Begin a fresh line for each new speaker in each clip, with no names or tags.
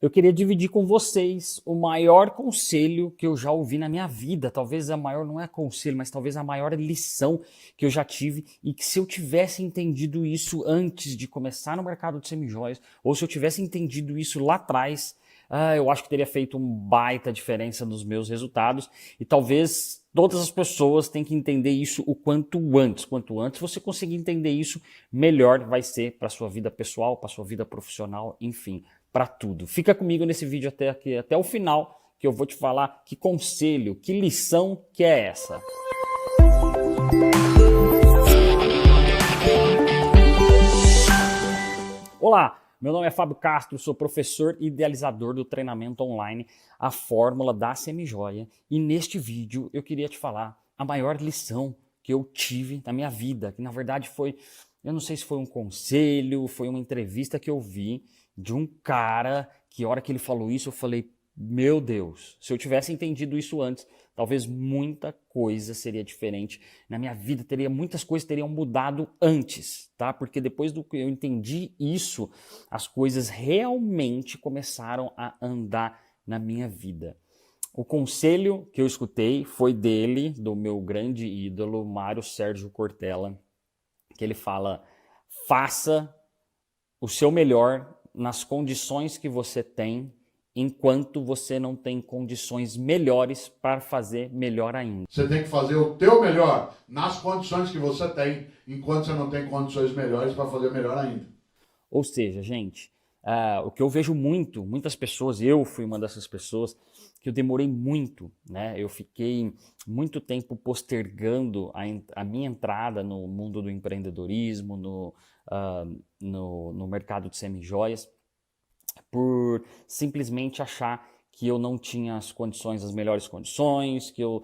Eu queria dividir com vocês o maior conselho que eu já ouvi na minha vida. Talvez a maior, não é conselho, mas talvez a maior lição que eu já tive e que se eu tivesse entendido isso antes de começar no mercado de semijoias, ou se eu tivesse entendido isso lá atrás, eu acho que teria feito uma baita diferença nos meus resultados e talvez todas as pessoas têm que entender isso o quanto antes. Quanto antes você conseguir entender isso, melhor vai ser para a sua vida pessoal, para a sua vida profissional, enfim, para tudo. Fica comigo nesse vídeo até aqui, até o final, que eu vou te falar que conselho, que lição que é essa. Olá, meu nome é Fábio Castro, sou professor e idealizador do treinamento online A Fórmula da Semijoia e neste vídeo eu queria te falar a maior lição que eu tive na minha vida, que na verdade foi, eu não sei se foi um conselho, foi uma entrevista que eu vi de um cara que a hora que ele falou isso eu falei, meu Deus, se eu tivesse entendido isso antes, talvez muita coisa seria diferente na minha vida, muitas coisas teriam mudado antes, tá? Porque depois do que eu entendi isso, as coisas realmente começaram a andar na minha vida. O conselho que eu escutei foi dele, do meu grande ídolo, Mário Sérgio Cortella, que ele fala, faça o seu melhor nas condições que você tem, enquanto você não tem condições melhores para fazer melhor ainda.
Você tem que fazer o teu melhor nas condições que você tem, enquanto você não tem condições melhores para fazer melhor ainda.
Ou seja, gente, o que eu vejo muitas pessoas, eu fui uma dessas pessoas, que eu demorei muito, né? Eu fiquei muito tempo postergando a minha entrada no mundo do empreendedorismo, no mercado de semijoias, por simplesmente achar que eu não tinha as melhores condições, que eu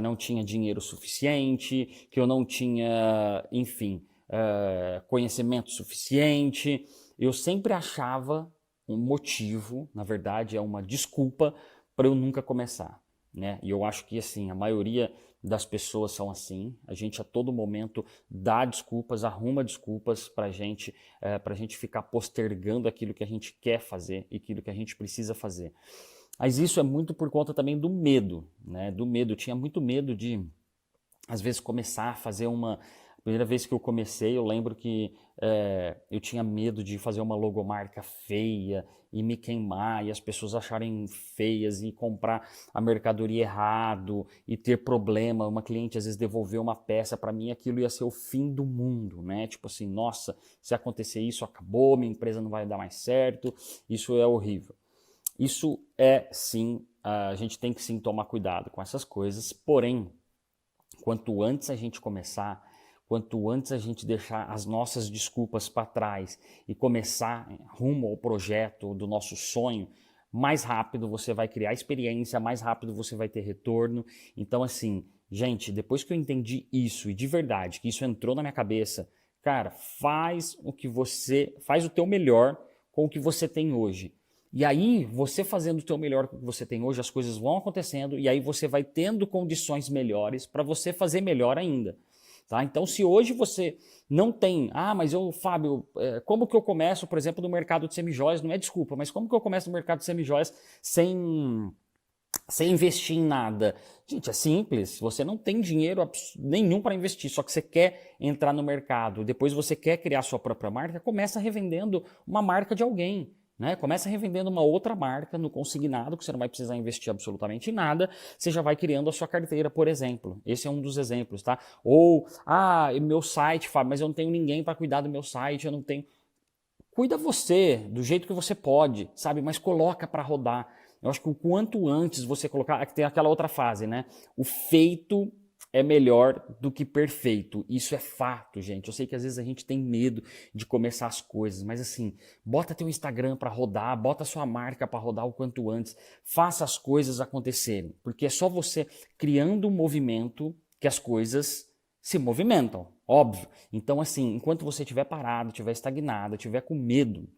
não tinha dinheiro suficiente, que eu não tinha, enfim, conhecimento suficiente. Eu sempre achava um motivo, na verdade é uma desculpa para eu nunca começar, né? E eu acho que assim, a maioria das pessoas são assim, a gente a todo momento dá desculpas, arruma desculpas para gente ficar postergando aquilo que a gente quer fazer e aquilo que a gente precisa fazer. Mas isso é muito por conta também do medo, né? Do medo, eu tinha muito medo de, às vezes, começar a fazer uma... A primeira vez que eu comecei, eu lembro que eu tinha medo de fazer uma logomarca feia e me queimar e as pessoas acharem feias e comprar a mercadoria errado e ter problema, uma cliente às vezes devolver uma peça para mim, aquilo ia ser o fim do mundo, né? Tipo assim, nossa, se acontecer isso, acabou, minha empresa não vai dar mais certo, isso é horrível. Isso é sim, a gente tem que sim tomar cuidado com essas coisas, porém, quanto antes a gente começar, quanto antes a gente deixar as nossas desculpas para trás e começar rumo ao projeto do nosso sonho, mais rápido você vai criar experiência, mais rápido você vai ter retorno. Então assim, gente, depois que eu entendi isso e de verdade, que isso entrou na minha cabeça, cara, faz o teu melhor com o que você tem hoje. E aí, você fazendo o teu melhor com o que você tem hoje, as coisas vão acontecendo e aí você vai tendo condições melhores para você fazer melhor ainda. Tá? Então, se hoje você não tem... mas eu, Fábio, como que eu começo, por exemplo, no mercado de semijoias? Não é desculpa, mas como que eu começo no mercado de semijoias sem investir em nada? Gente, é simples, você não tem dinheiro nenhum para investir, só que você quer entrar no mercado, depois você quer criar sua própria marca, começa revendendo uma marca de alguém. Né? Começa revendendo uma outra marca no consignado, que você não vai precisar investir absolutamente nada, você já vai criando a sua carteira, por exemplo. Esse é um dos exemplos, tá? Ou, meu site, Fábio, mas eu não tenho ninguém para cuidar do meu site, eu não tenho... Cuida você, do jeito que você pode, sabe? Mas coloca para rodar. Eu acho que o quanto antes você colocar... Tem aquela outra fase, né? O feito é melhor do que perfeito. Isso é fato, gente. Eu sei que às vezes a gente tem medo de começar as coisas, mas assim, bota teu Instagram para rodar, bota sua marca para rodar o quanto antes, faça as coisas acontecerem, porque é só você criando um movimento que as coisas se movimentam, óbvio. Então assim, enquanto você estiver parado, estiver estagnado, estiver com medo,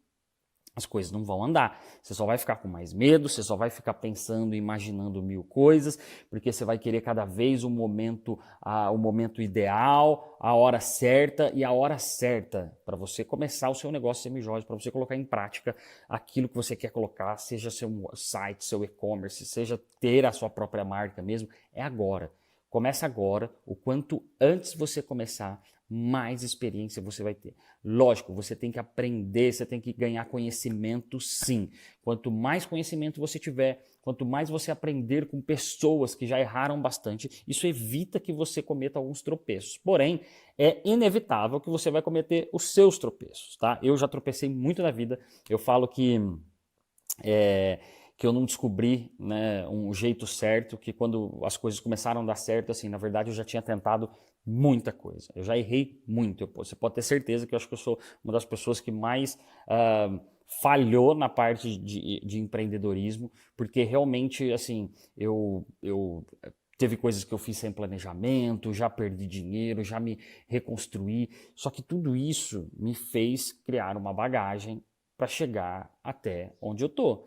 as coisas não vão andar. Você só vai ficar com mais medo, você só vai ficar pensando, imaginando mil coisas, porque você vai querer cada vez o momento ideal, a hora certa, e a hora certa para você começar o seu negócio semijóias, para você colocar em prática aquilo que você quer colocar, seja seu site, seu e-commerce, seja ter a sua própria marca mesmo, é agora. Começa agora, o quanto antes você começar, mais experiência você vai ter. Lógico, você tem que aprender, você tem que ganhar conhecimento sim. Quanto mais conhecimento você tiver, quanto mais você aprender com pessoas que já erraram bastante, isso evita que você cometa alguns tropeços. Porém, é inevitável que você vai cometer os seus tropeços, tá? Eu já tropecei muito na vida, eu falo que eu não descobri, né, um jeito certo, que quando as coisas começaram a dar certo, assim, na verdade eu já tinha tentado muita coisa, eu já errei muito, você pode ter certeza que eu acho que eu sou uma das pessoas que mais falhou na parte de empreendedorismo, porque realmente, assim, eu teve coisas que eu fiz sem planejamento, já perdi dinheiro, já me reconstruí, só que tudo isso me fez criar uma bagagem para chegar até onde eu tô.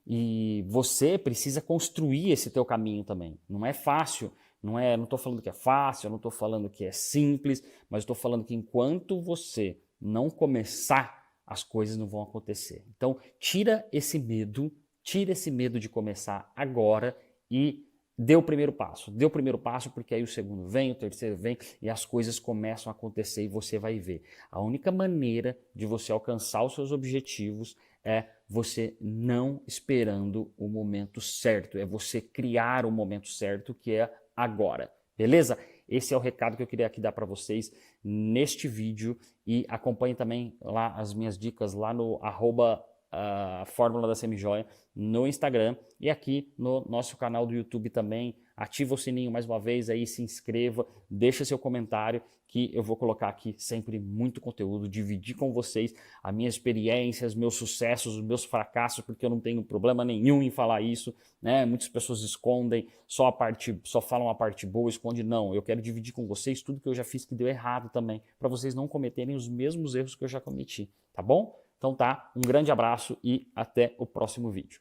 E você precisa construir esse teu caminho também. Não é fácil, não estou falando que é fácil, eu não estou falando que é simples, mas estou falando que enquanto você não começar, as coisas não vão acontecer. Então, tira esse medo de começar agora e dê o primeiro passo. Dê o primeiro passo porque aí o segundo vem, o terceiro vem e as coisas começam a acontecer e você vai ver. A única maneira de você alcançar os seus objetivos é você não esperando o momento certo, é você criar o momento certo, que é agora, beleza? Esse é o recado que eu queria aqui dar para vocês neste vídeo e acompanhe também lá as minhas dicas lá no Fórmula da Semijoia no Instagram e aqui no nosso canal do YouTube também. Ativa o sininho mais uma vez aí, se inscreva, deixa seu comentário que eu vou colocar aqui sempre muito conteúdo, dividir com vocês as minhas experiências, meus sucessos, os meus fracassos, porque eu não tenho problema nenhum em falar isso, né? Muitas pessoas escondem só falam a parte boa, esconde não. Eu quero dividir com vocês tudo que eu já fiz que deu errado também, para vocês não cometerem os mesmos erros que eu já cometi, tá bom? Então tá, um grande abraço e até o próximo vídeo.